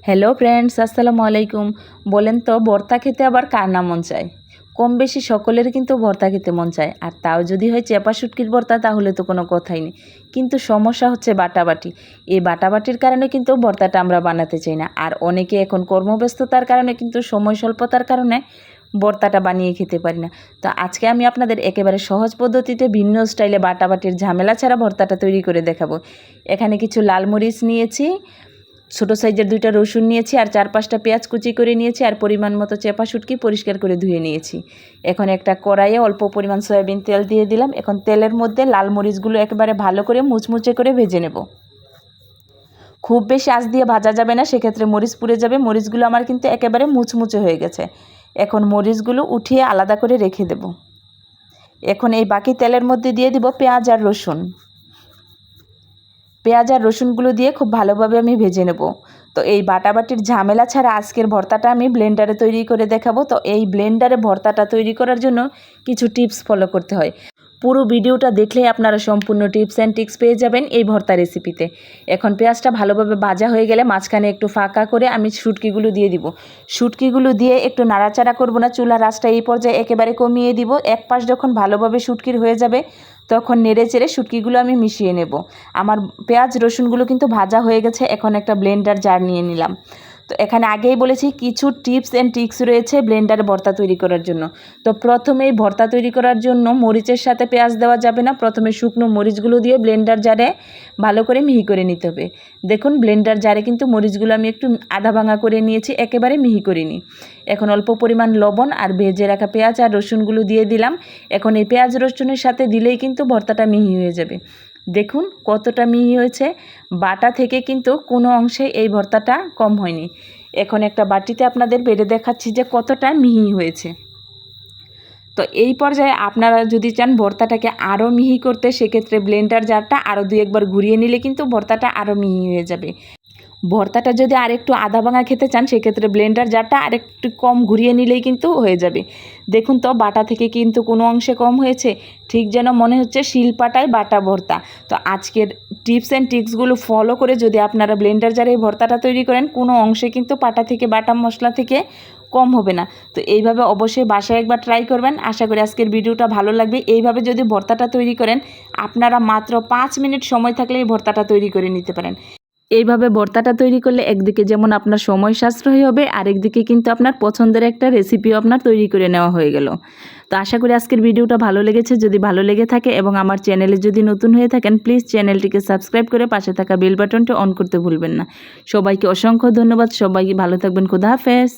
Hello friends, আসসালামু আলাইকুম। বলেন তো ভর্তা খেতে আবার কার না মন চায়? কম বেশি সকলের কিন্তু ভর্তা খেতে মন চায়, আর তাও যদি হয় চেপা শুটকির ভর্তা তাহলে তো কোনো কথাই নেই। কিন্তু সমস্যা হচ্ছে বাটাবাটি। এই বাটাবাটির কারণে কিন্তু ভর্তাটা আমরা বানাতে চাই না, আর অনেকে এখন কর্মব্যস্ততার কারণে কিন্তু সময় স্বল্পতার কারণে ভর্তাটা বানিয়ে খেতে পারি না। তো আজকে আমি আপনাদের একেবারে সহজ পদ্ধতিতে ভিন্ন স্টাইলে বাটাবাটির ঝামেলা ছাড়া ভর্তাটা তৈরি করে দেখাবো। এখানে কিছু লাল মরিচ নিয়েছি, ছোটো সাইজের 2টা রসুন নিয়েছি, আর 4-5টা পেঁয়াজ কুচি করে নিয়েছি, আর পরিমাণ মতো চেপা শুটকি পরিষ্কার করে ধুয়ে নিয়েছি। এখন একটা কড়াইয়ে অল্প পরিমাণ সয়াবিন তেল দিয়ে দিলাম। এখন তেলের মধ্যে লাল মরিচগুলো একেবারে ভালো করে মুচমুচে করে ভেজে নেব। খুব বেশি আঁচ দিয়ে ভাজা যাবে না, সেক্ষেত্রে মরিচ পুড়ে যাবে। মরিচগুলো আমার কিন্তু একেবারে মুচমুচে হয়ে গেছে। এখন মরিচগুলো উঠিয়ে আলাদা করে রেখে দেব। এখন এই বাকি তেলের মধ্যে দিয়ে দিব পেঁয়াজ আর রসুন। পেঁয়াজ আর রসুনগুলো দিয়ে খুব ভালোভাবে আমি ভেজে নেব। তো এই বাটাবাটির ঝামেলা ছাড়া আজকের ভর্তাটা আমি ব্লেন্ডারে তৈরি করে দেখাবো। তো এই ব্লেন্ডারে ভর্তাটা তৈরি করার জন্য কিছু টিপস ফলো করতে হয়। পুরো ভিডিওটা দেখলেই আপনারা সম্পূর্ণ টিপস অ্যান্ড ট্রিক্স পেয়ে যাবেন এই ভর্তা রেসিপিতে। এখন পেঁয়াজটা ভালোভাবে ভাজা হয়ে গেলে মাঝখানে একটু ফাঁকা করে আমি শুটকিগুলো দিয়ে দিব। শুটকিগুলো দিয়ে একটু নাড়াচাড়া করব না, চুলার আঁচটা এই পর্যায়ে একেবারে কমিয়ে দিব। এক পাশ যখন ভালোভাবে শুটকির হয়ে যাবে তখন নেড়ে চেড়ে শুটকিগুলো আমি মিশিয়ে নেব। আমার পেঁয়াজ রসুনগুলো কিন্তু ভাজা হয়ে গেছে। এখন একটা ব্লেন্ডার জার নিয়ে নিলাম। তো এখানে আগেই বলেছি কিছু টিপস অ্যান্ড ট্রিক্স রয়েছে ব্লেন্ডারে ভর্তা তৈরি করার জন্য। তো প্রথমেই ভর্তা তৈরি করার জন্য মরিচের সাথে পেঁয়াজ দেওয়া যাবে না। প্রথমে শুকনো মরিচগুলো দিয়ে ব্লেন্ডার জারে ভালো করে মিহি করে নিতে হবে। দেখুন ব্লেন্ডার জারে কিন্তু মরিচগুলো আমি একটু আধা ভাঙা করে নিয়েছি, একেবারে মিহি করিনি। এখন অল্প পরিমাণ লবণ আর ভেজে রাখা পেঁয়াজ আর রসুনগুলো দিয়ে দিলাম। এখন এই পেঁয়াজ রসুনের সাথে দিলেই কিন্তু ভর্তাটা মিহি হয়ে যাবে। দেখুন কতটা মিহি হয়েছে। বাটা থেকে কিন্তু কোনো অংশে এই ভর্তাটা কম হয়নি। এখন একটা বাটিতে আপনাদের বেড়ে দেখাচ্ছি যে কতটা মিহি হয়েছে। তো এই পর্যায়ে আপনারা যদি চান ভর্তাটাকে আরও মিহি করতে, সেক্ষেত্রে ব্লেন্ডার জারটা আরও 2-1 বার ঘুরিয়ে নিলে কিন্তু ভর্তাটা আরও মিহি হয়ে যাবে। ভর্তাটা যদি আরেকটু আধা ভাঙা খেতে চান, সেক্ষেত্রে ব্লেন্ডার জারটা আরেকটু কম ঘুরিয়ে নিলেই কিন্তু হয়ে যাবে। দেখুন তো বাটা থেকে কিন্তু কোনো অংশে কম হয়েছে, ঠিক যেন মনে হচ্ছে শিলপাটায় বাটা ভর্তা। তো আজকের টিপস অ্যান্ড ট্রিক্সগুলো ফলো করে যদি আপনারা ব্লেন্ডার জারে এই ভর্তাটা তৈরি করেন, কোনো অংশে কিন্তু পাটা থেকে বাটা মশলা থেকে কম হবে না। তো এইভাবে অবশ্যই বাসায় একবার ট্রাই করবেন। আশা করি আজকের ভিডিওটা ভালো লাগবে। এইভাবে যদি ভর্তাটা তৈরি করেন, আপনারা মাত্র 5 মিনিট সময় থাকলে এই ভর্তাটা তৈরি করে নিতে পারেন। এইভাবে ভর্তাটা তৈরি করলে একদিকে যেমন আপনার সময় সাশ্রয় হবে, আরেকদিকে কিন্তু আপনার পছন্দের একটা রেসিপিও আপনার তৈরি করে নেওয়া হয়ে গেল। তো আশা করি আজকের ভিডিওটা ভালো লেগেছে। যদি ভালো লেগে থাকে এবং আমার চ্যানেলে যদি নতুন হয়ে থাকেন, প্লিজ চ্যানেলটিকে সাবস্ক্রাইব করে পাশে থাকা বেল বাটনটি অন করতে ভুলবেন না। সবাইকে অসংখ্য ধন্যবাদ। সবাই ভালো থাকবেন। খোদা হাফেজ।